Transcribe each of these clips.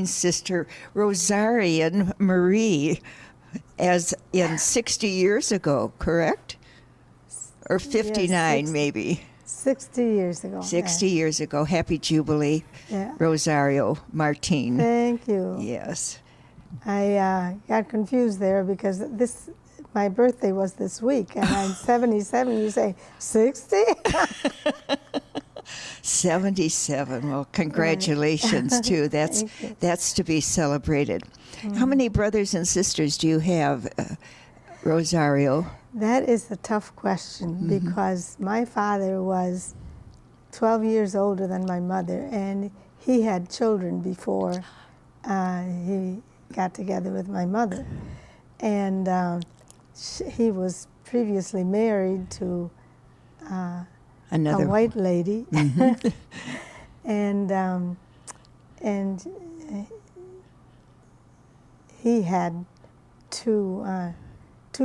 Sister Rosarian Marie, as in 60 years ago, correct? Or 59, yes, maybe. 60 years ago. 60 years ago. Happy Jubilee, Yeah. Rosario Martin. Thank you. Yes. I got confused there because my birthday was this week, and I'm 77. You say 60? 77. Well, congratulations, Right. too. Thank you. That's to be celebrated. How many brothers and sisters do you have, Rosario? That is a tough question because my father was 12 years older than my mother, and he had children before he got together with my mother. And he was previously married to a white lady. and he had two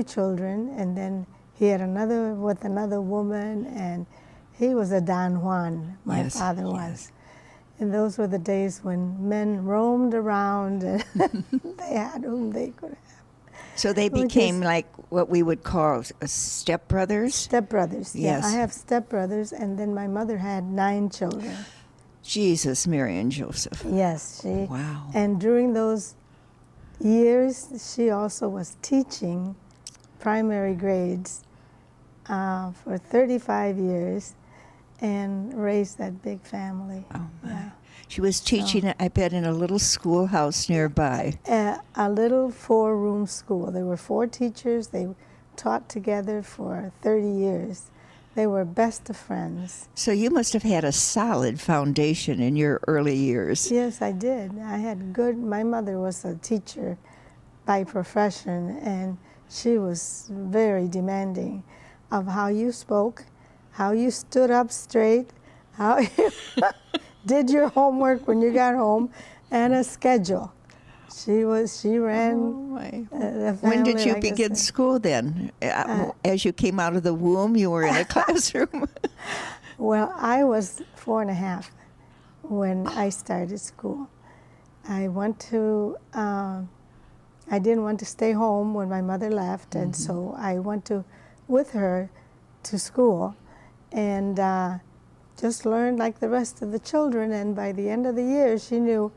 children, and then he had another with another woman, and he was a Don Juan, my father was. And those were the days when men roamed around and they had whom they could have. So they became like what we would call stepbrothers? Stepbrothers, yeah. Yes. I have stepbrothers, and then my mother had 9 children. Jesus, Mary and Joseph. Yes, she. Wow. And during those years, she also was teaching primary grades for 35 years and raised that big family. Oh, my. Yeah. She was teaching, I bet, in a little schoolhouse nearby. A little 4-room school. There were 4 teachers. They taught together for 30 years. They were best of friends. So you must have had a solid foundation in your early years. Yes, I did. I had my mother was a teacher by profession, and she was very demanding of how you spoke, how you stood up straight, how you did your homework when you got home, and a schedule. She ran the family. When did you like begin school then? As you came out of the womb, you were in a classroom? Well, I was 4 and a half when I started school. I didn't want to stay home when my mother left, and so I went with her to school, and just learned like the rest of the children. And by the end of the year, she knew,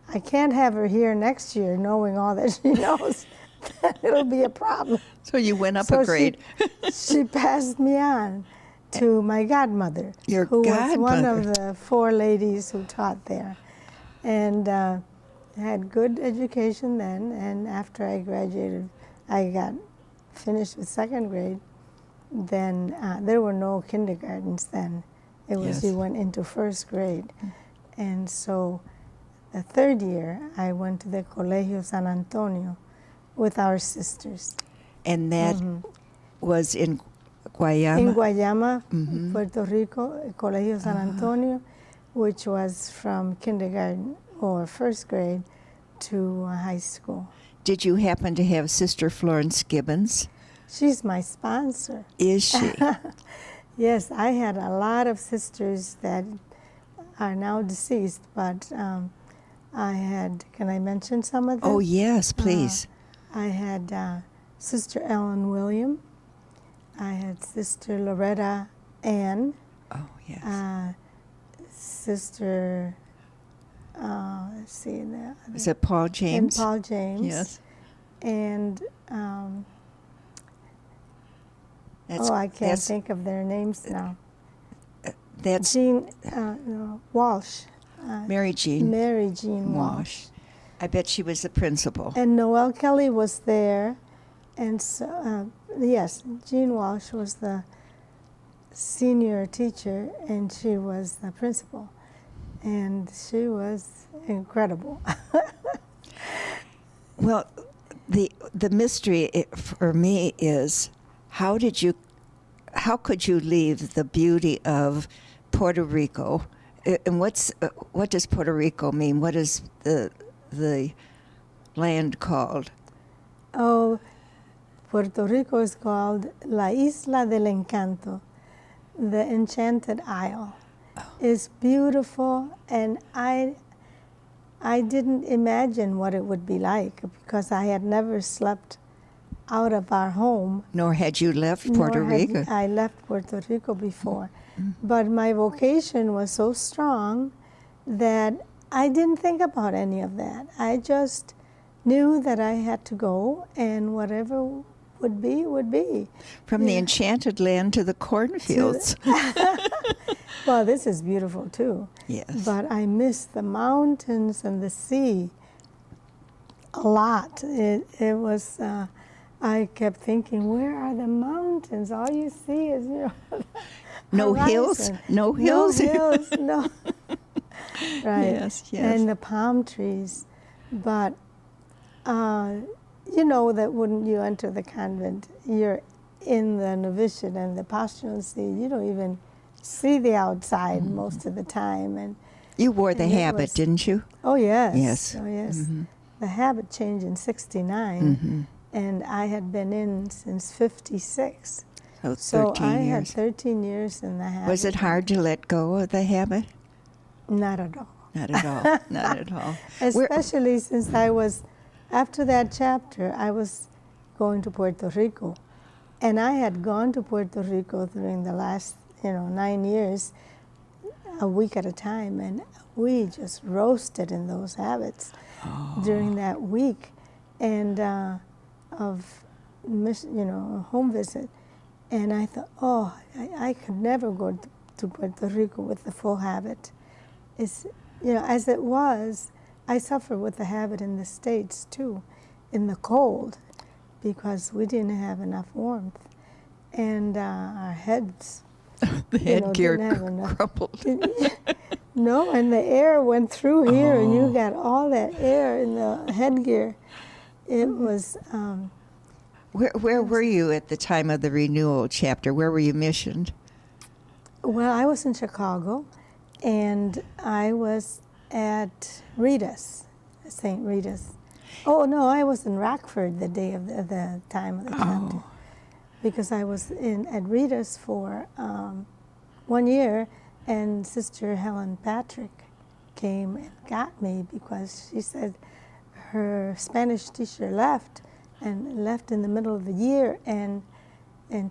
I can't have her here next year knowing all that she knows. It'll be a problem. So you went up a grade. She passed me on to my godmother, who was one of the 4 ladies who taught there. And had good education then, and after I graduated, I got finished with 2nd grade. Then there were no kindergartens then. It was you went into 1st grade. And so the 3rd year, I went to the Colegio San Antonio with our sisters. And that was in Guayama? In Guayama, Puerto Rico, Colegio San Antonio, which was from kindergarten or 1st grade to high school. Did you happen to have Sister Florence Gibbons? She's my sponsor. Is she? Yes, I had a lot of sisters that are now deceased, but I had, can I mention some of them? Oh, yes, please. I had Sister Ellen William. I had Sister Loretta Ann. Oh, yes. Sister, let's see. Is it Paul James? And Paul James. Yes. And, I can't think of their names now. That's Jean Walsh. Mary Jean. Mary Jean Walsh. I bet she was the principal. And Noel Kelly was there. And so, yes, Jean Walsh was the senior teacher, and she was the principal. And she was incredible. Well, the mystery for me is how could you leave the beauty of Puerto Rico? And what does Puerto Rico mean? What is the land called? Oh, Puerto Rico is called La Isla del Encanto, the Enchanted Isle. It's beautiful, and I I didn't imagine what it would be like because I had never slept out of our home. Nor had you left Puerto Rico. I left Puerto Rico before. But my vocation was so strong that I didn't think about any of that. I just knew that I had to go, and whatever would be, would be. From the enchanted land to the cornfields. Well, this is beautiful too. Yes. But I miss the mountains and the sea a lot. It was, I kept thinking, where are the mountains? All you see is, no hills? No hills? No hills, no. Right. Yes, yes. And the palm trees. But you know that when you enter the convent, you're in the novitiate and the postulancy. You don't even see the outside most of the time. And you wore the habit, didn't you? Oh, yes. Yes. Oh, yes. The habit changed in 69, and I had been in since 56. So I had 13 years in the habit. Was it hard to let go of the habit? Not at all. Not at all. Not at all. Especially since I was, after that chapter, I was going to Puerto Rico. And I had gone to Puerto Rico during the last, 9 years, a week at a time. And we just roasted in those habits during that week and of, home visit. And I thought, I could never go to Puerto Rico with the full habit. It's, as it was, I suffered with the habit in the States too, in the cold, because we didn't have enough warmth. And our heads, the headgear crumpled. No, and the air went through here, and you got all that air in the headgear. It was... Where were you at the time of the renewal chapter? Where were you missioned? Well, I was in Chicago, and I was at Rita's, St. Rita's. Oh, no, I was in Rockford the day of the time of the chapter. Because I was at Rita's for 1 year, and Sister Helen Patrick came and got me because she said her Spanish teacher left in the middle of the year, and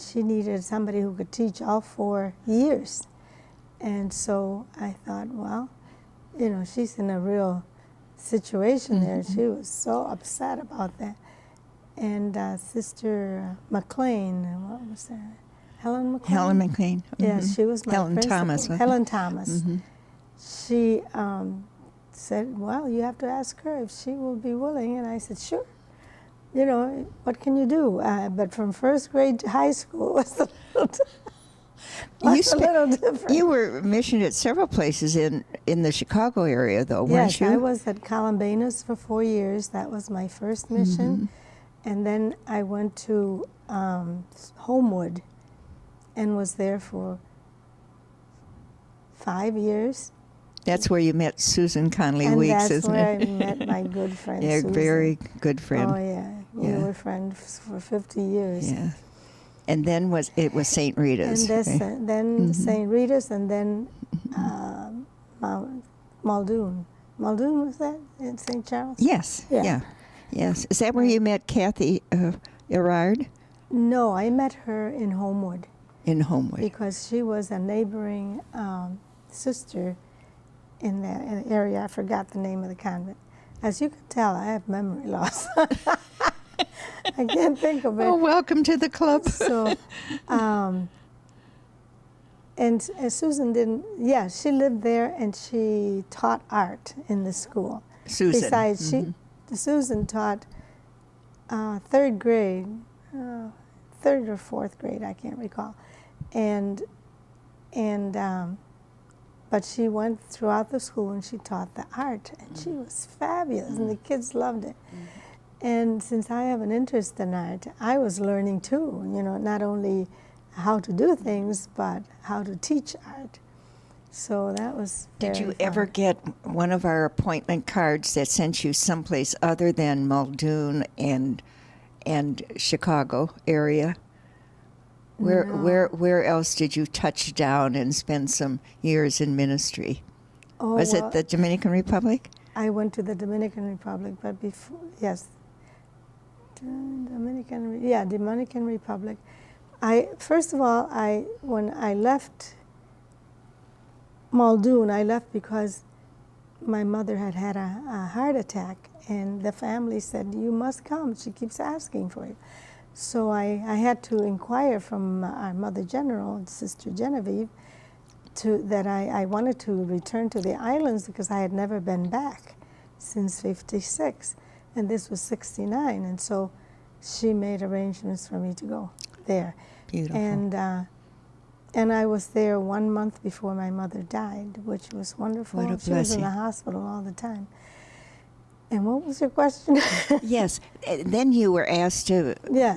she needed somebody who could teach all 4 years. And so I thought, well, she's in a real situation there. She was so upset about that. And Sister McLean, what was that? Helen McLean? Helen McLean. Yeah, she was my Helen principal. Thomas. Helen Thomas. She said, well, you have to ask her if she will be willing. And I said, sure. What can you do? But from first grade to high school, it was a little different. You were missioned at several places in the Chicago area, though, weren't you? Yes, I was at Columbanus for 4 years. That was my first mission. And then I went to Homewood and was there for 5 years. That's where you met Susan Conley and Weeks, isn't it? And that's where I met my good friend, Yeah, Susan. very good friend. Oh, yeah. We were friends for 50 years. Yeah. And then it was St. Rita's. And then St. Rita's, and then Muldoon. Muldoon, was that in St. Charles? Yes. Yeah. Yes. Is that where you met Kathy Erard? No, I met her in Homewood. In Homewood. Because she was a neighboring sister in that area. I forgot the name of the convent. As you can tell, I have memory loss. I can't think of it. Oh, welcome to the club. So, and Susan didn't, she lived there and she taught art in the school. Susan. Besides, Susan taught third grade, third or fourth grade, I can't recall. But she went throughout the school and she taught the art, and she was fabulous, and the kids loved it. And since I have an interest in art, I was learning too, not only how to do things, but how to teach art. So that was very Did you fun. ever get one of our appointment cards that sent you someplace other than Muldoon and Chicago area? Where else did you touch down and spend some years in ministry? Was it the Dominican Republic? I went to the Dominican Republic, but before, yes, Dominican Republic. First of all, when I left Muldoon, I left because my mother had a heart attack, and the family said, you must come. She keeps asking for you. So I had to inquire from our Mother General, Sister Genevieve, that I wanted to return to the islands because I had never been back since '56, and this was '69, and so she made arrangements for me to go there. Beautiful. And I was there 1 month before my mother died, which was wonderful. What a She was in blessing. the hospital all the time. And what was your question? Yes. Then you were asked to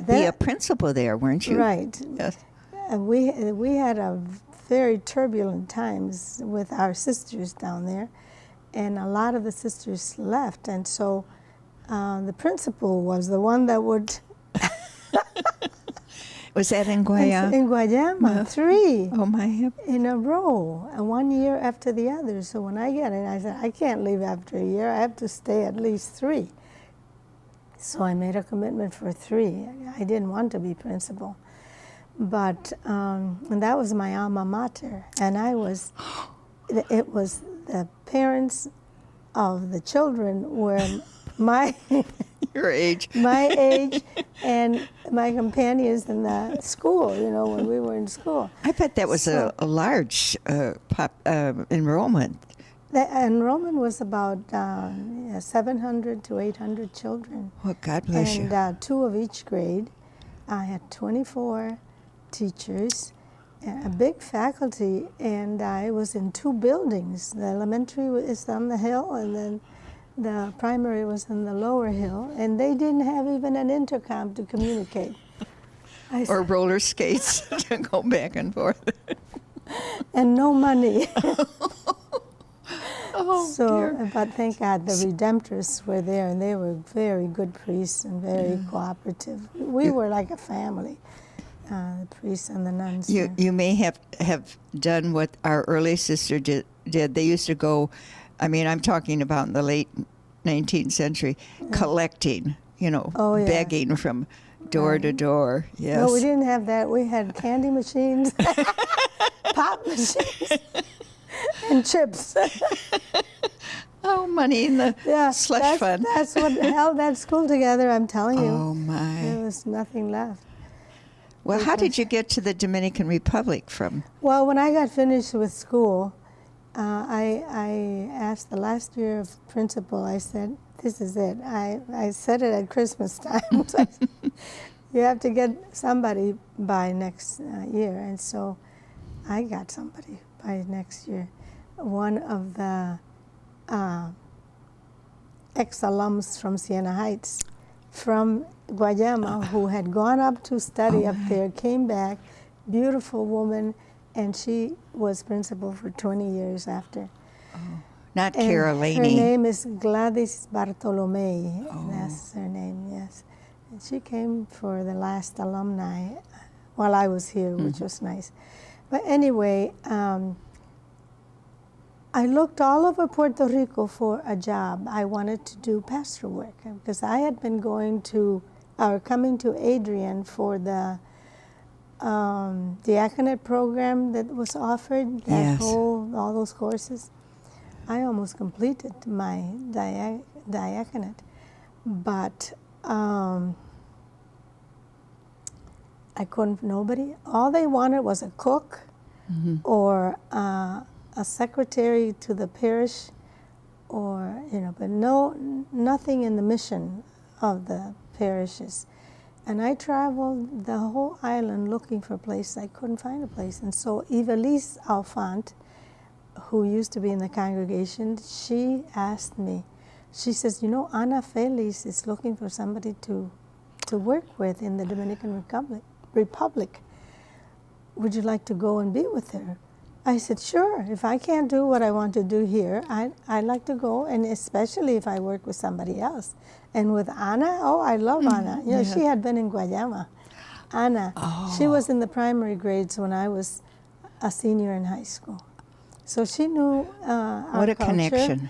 be a principal there, weren't you? Right. Yes. We had a very turbulent times with our sisters down there, and a lot of the sisters left, and so the principal was the one that would. Was that in Guayama? In Guayama, 3 Oh my! in a row, and 1 year after the other. So when I got in, I said, I can't leave after a year. I have to stay at least 3. So I made a commitment for 3. I didn't want to be principal. But, and that was my alma mater. And it was the parents of the children were my Your age. my age and my companions in the school, when we were in school. I bet that was a large enrollment. The enrollment was about 700 to 800 children. Oh, God bless you. And 2 of each grade. I had 24 teachers, a big faculty, and I was in 2 buildings. The elementary is on the hill, and then the primary was in the lower hill, and they didn't have even an intercom to communicate. Or roller skates to go back and forth. And no money. Oh, dear. But thank God the Redemptorists were there, and they were very good priests and very cooperative. We were like a family, the priests and the nuns. You may have done what our early sister did. They used to go, I'm talking about in the late 19th century, collecting, begging from door to door. Yes. No, we didn't have that. We had candy machines, pop machines, and chips. Oh, money in the slush fund. That's what held that school together, I'm telling you. Oh, my. There was nothing left. Well, how did you get to the Dominican Republic from? Well, when I got finished with school, I asked the last year of principal, I said, this is it. I said it at Christmas time. You have to get somebody by next year. And so I got somebody by next year. One of the ex-alums from Siena Heights, from Guayama, who had gone up to study up there, came back, beautiful woman, and she was principal for 20 years after. Oh, not And Carolini. her name is Gladys Bartolome. Oh. That's her name, yes. And she came for the last alumni while I was here, which was nice. But anyway, I looked all over Puerto Rico for a job. I wanted to do pastoral work because I had been coming to Adrian for the diaconate program that was offered, all those courses. I almost completed my diaconate, but I couldn't, all they wanted was a cook or a secretary to the parish, or, but nothing in the mission of the parishes. And I traveled the whole island looking for a place. I couldn't find a place. And so Ivelisse Alfant, who used to be in the congregation, she asked me, she says, Ana Feliz is looking for somebody to work with in the Dominican Republic. Would you like to go and be with her? I said, sure. If I can't do what I want to do here, I'd like to go, and especially if I work with somebody else. And with Ana, I love Ana. She had been in Guayama. Ana, she was in the primary grades when I was a senior in high school. So she knew our What a culture. connection.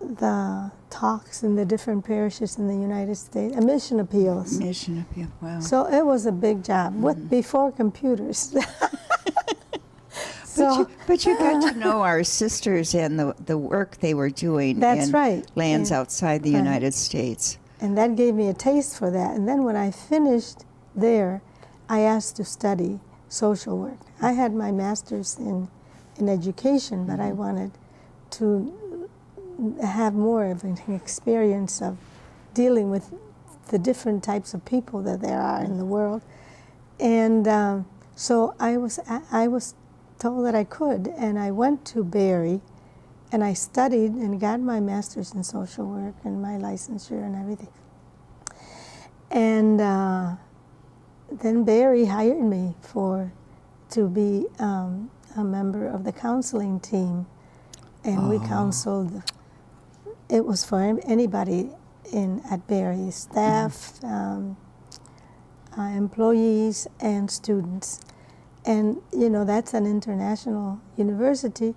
the talks in the different parishes in the United States, mission appeals. Mission appeal, wow. So it was a big job before computers. But you got to know our sisters and the work they were doing in lands outside the United States. And that gave me a taste for that. And then when I finished there, I asked to study social work. I had my master's in education, but I wanted to have more of an experience of dealing with the different types of people that there are in the world. And so I was told that I could, and I went to Barry, and I studied and got my master's in social work and my licensure and everything. And then Barry hired me to be a member of the counseling team, and we counseled. It was for anybody at Barry, staff, employees, and students. And, you know, that's an international university,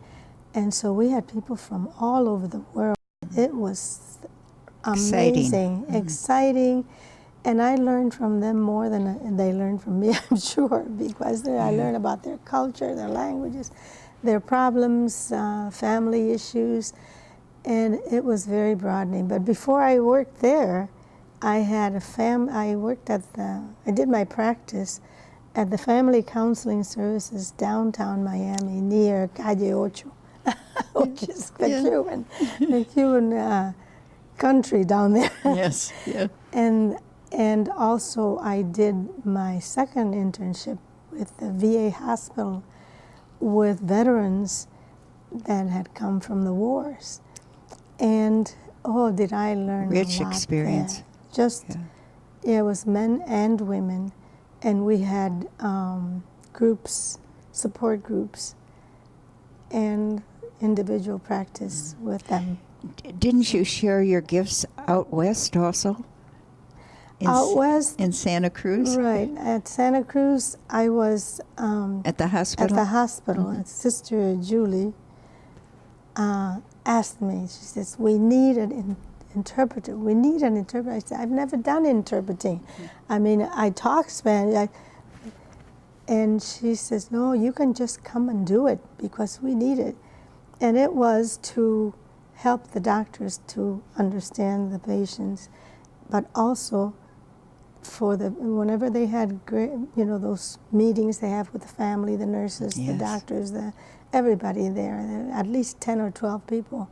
and so we had people from all over the world. It was amazing, exciting, and I learned from them more than they learned from me, I'm sure, because I learned about their culture, their languages, their problems, family issues, and it was very broadening. But before I worked there, I had I did my practice at the Family Counseling Services downtown Miami near Calle Ocho, which is the Cuban country down there. Yes, yeah. And also I did my second internship with the VA hospital with veterans that had come from the wars. And did I learn rich a lot experience. there. Just, it was men and women, and we had groups, support groups, and individual practice with them. Didn't you share your gifts out west also? Out west? In Santa Cruz? Right. At Santa Cruz, I was... at the hospital? At the hospital. Mm-hmm. Sister Julie asked me, she says, we need an interpreter. We need an interpreter. I said, I've never done interpreting. Mm-hmm. I mean, I talk Spanish. And she says, no, you can just come and do it because we need it. And it was to help the doctors to understand the patients, but also for whenever they had those meetings they have with the family, the nurses, the doctors, everybody there, at least 10 or 12 people.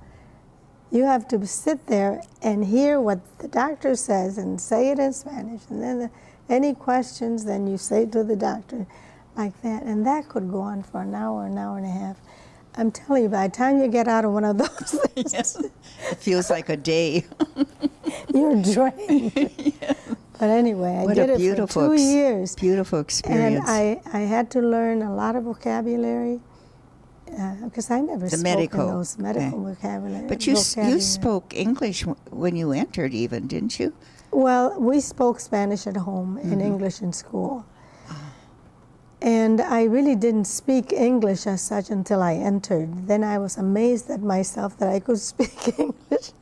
You have to sit there and hear what the doctor says and say it in Spanish, and then any questions, then you say to the doctor like that, and that could go on for an hour and a half. I'm telling you, by the time you get out of one of those things, it feels like a day. You're drained. But anyway, I did it for 2 years. Beautiful experience. And I had to learn a lot of vocabulary because I never spoke in those medical vocabulary. But you spoke English when you entered even, didn't you? Well, we spoke Spanish at home and English in school. And I really didn't speak English as such until I entered. Then I was amazed at myself that I could speak English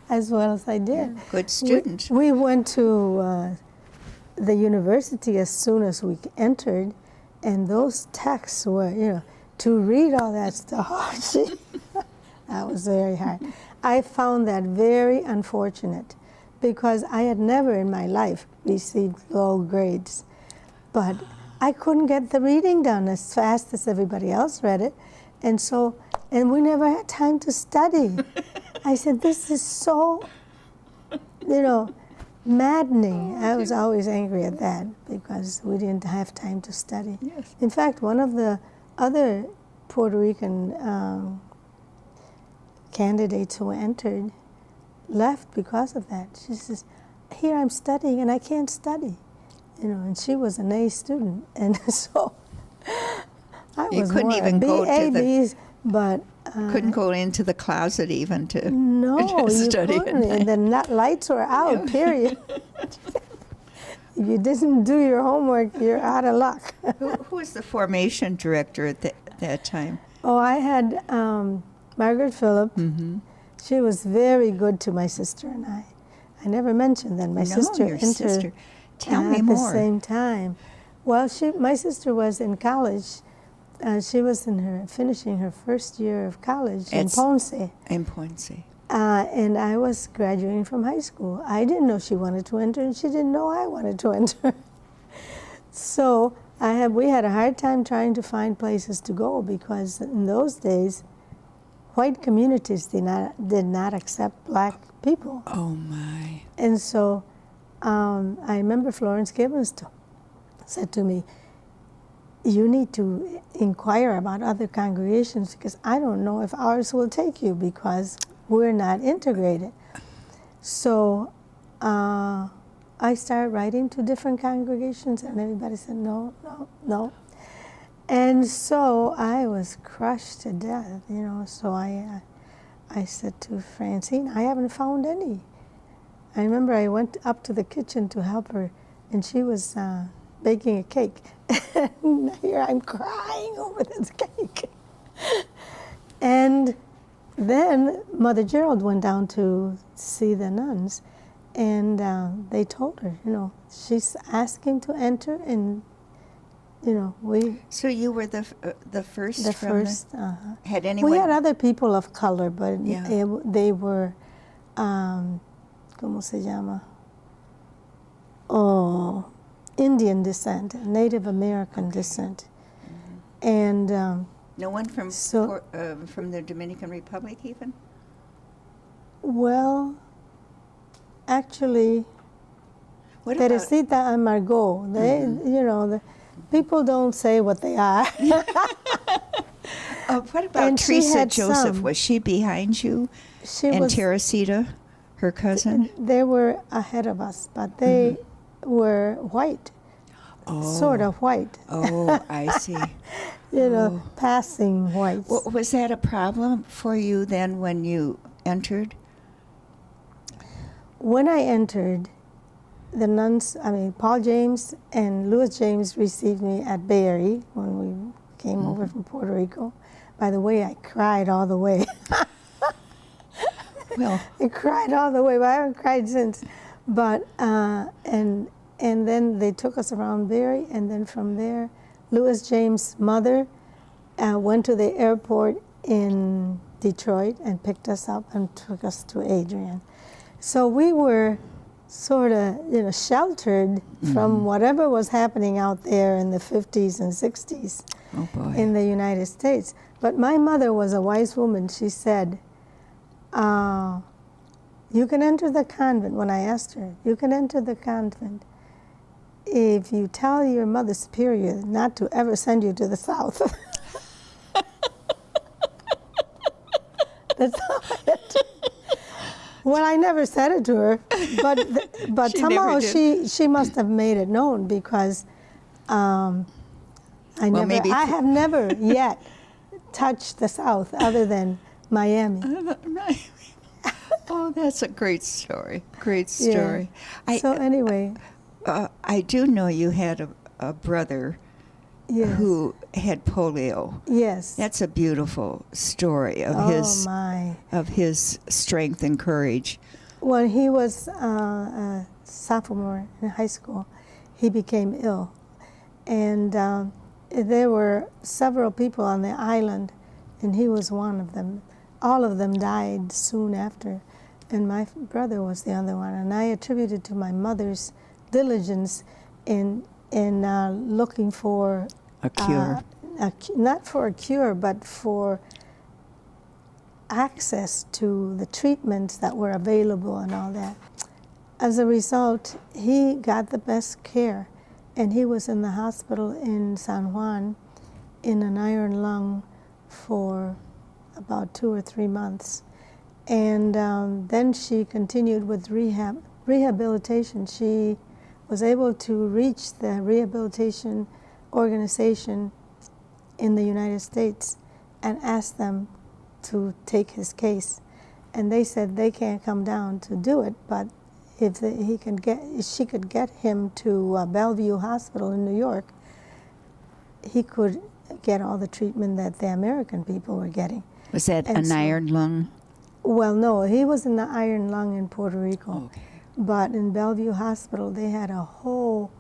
as well as I did. Good student. We went to the university as soon as we entered, and those texts were, to read all that stuff, that was very hard. I found that very unfortunate because I had never in my life received low grades. But I couldn't get the reading done as fast as everybody else read it. And we never had time to study. I said, this is so, maddening. I was always angry at that because we didn't have time to study. Yes. In fact, one of the other Puerto Rican candidates who entered left because of that. She says, here I'm studying and I can't study. And she was an A student, and so I was couldn't more even go to B's, but couldn't go into the closet even to study. You couldn't. And the lights were out. Period. If you didn't do your homework, you're out of luck. Who was the formation director at that time? Oh, I had Margaret Phillip, She was very good to my sister and I. I never mentioned that my sister your entered sister. Tell me at more. the same time. Well, my sister was in college. She was finishing her first year of college in Ponce. In Ponce. And I was graduating from high school. I didn't know she wanted to enter, and she didn't know I wanted to enter. So we had a hard time trying to find places to go, because in those days, white communities did not accept black people. Oh my! And so I remember Florence Gibbons said to me, "You need to inquire about other congregations, because I don't know if ours will take you, because we're not integrated." So I started writing to different congregations, and everybody said, no, no, no. And so I was crushed to death, you know. So I said to Francine, I haven't found any. I remember I went up to the kitchen to help her, and she was baking a cake. And here I'm crying over this cake. And then Mother Gerald went down to see the nuns, and they told her, you know, she's asking to enter, and you know, we. So you were the first. The first. Had anyone? We had other people of color, but Yeah. they were, ¿cómo se llama? Oh, Indian descent, Native American descent, and. No one from from the Dominican Republic, even. Well, actually, What Teresita and Margot, they, you know, the people don't say what they are. What about And she Teresa had Joseph? some. Was she behind you? She And was. Teresita, her cousin? They were ahead of us, but they were white, sort of white. Oh, I see. You know, passing whites. Was that a problem for you then when you entered? When I entered, the nuns, Paul James and Louis James received me at Berry when we came over from Puerto Rico. By the way, I cried all the way. Well, I cried all the way, but I haven't cried since. But, and then they took us around Berry, and then from there, Louis James' mother went to the airport in Detroit and picked us up and took us to Adrian. So we were sort of, you know, sheltered from whatever was happening out there in the 50s and 60s in the United States. But my mother was a wise woman. She said, you can enter the convent. When I asked her, you can enter the convent if you tell your Mother Superior not to ever send you to the South. That's how I entered. Well, I never said it to her, but somehow she must have made it known, because I have never yet touched the South other than Miami. Oh, that's a great story. Great story. Yeah. So anyway. I do know you had a brother who had polio. Yes. That's a beautiful story of his strength and courage. When he was a sophomore in high school, he became ill. And there were several people on the island, and he was one of them. All of them died soon after, and my brother was the other one. And I attributed to my mother's diligence in looking for a cure. Not for a cure, but for access to the treatments that were available and all that. As a result, he got the best care, and he was in the hospital in San Juan in an iron lung for about 2 or 3 months. And then she continued with rehabilitation. She was able to reach the rehabilitation organization in the United States and ask them to take his case. And they said they can't come down to do it, but if she could get him to Bellevue Hospital in New York, he could get all the treatment that the American people were getting. Was that an iron lung? Well, no, he was in the Iron Lung in Puerto Rico. Okay. But in Bellevue Hospital, they had a whole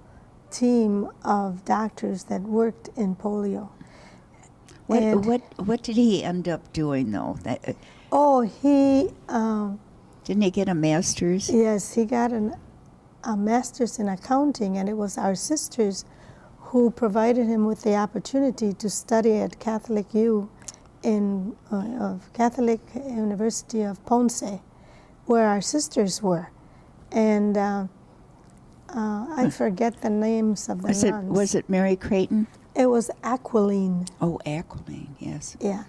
team of doctors that worked in polio. What did he end up doing, though? Didn't he get a master's? Yes, he got a master's in accounting, and it was our sisters who provided him with the opportunity to study at Catholic U in Catholic University of Ponce, where our sisters were. And I forget the names of the nuns. Was it Mary Creighton? It was Aquiline. Oh, Aquiline, yes. Yeah,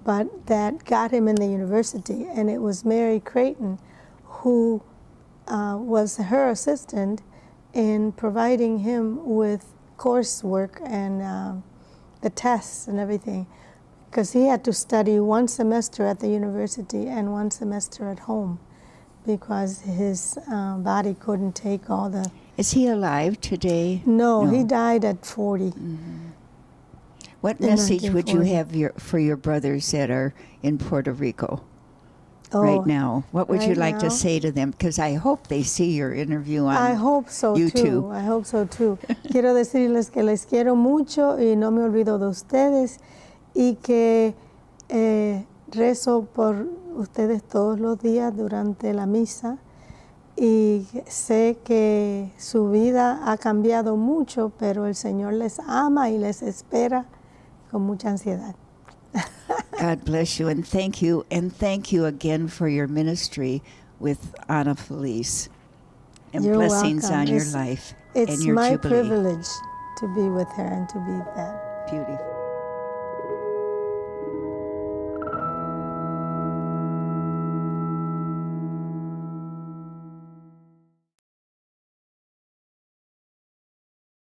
but that got him in the university, and it was Mary Creighton who was her assistant in providing him with coursework and the tests and everything, because he had to study one semester at the university and one semester at home because his body couldn't take all the... Is he alive today? No, he died at 40. Mm-hmm. What message would you have for your brothers that are in Puerto Rico right now? What would you like to say to them? Because I hope they see your interview on I hope so YouTube. Too. I hope so too. Quiero decirles que les quiero mucho y no me olvido de ustedes y que rezo por ustedes todos los días durante la misa y sé que su vida ha cambiado mucho, pero el Señor les ama y les espera con mucha ansiedad. God bless you, and thank you again for your ministry with Ana Feliz, and You're blessings welcome. on your life and your It's my jubilee. privilege to be with her and to be that. Beautiful.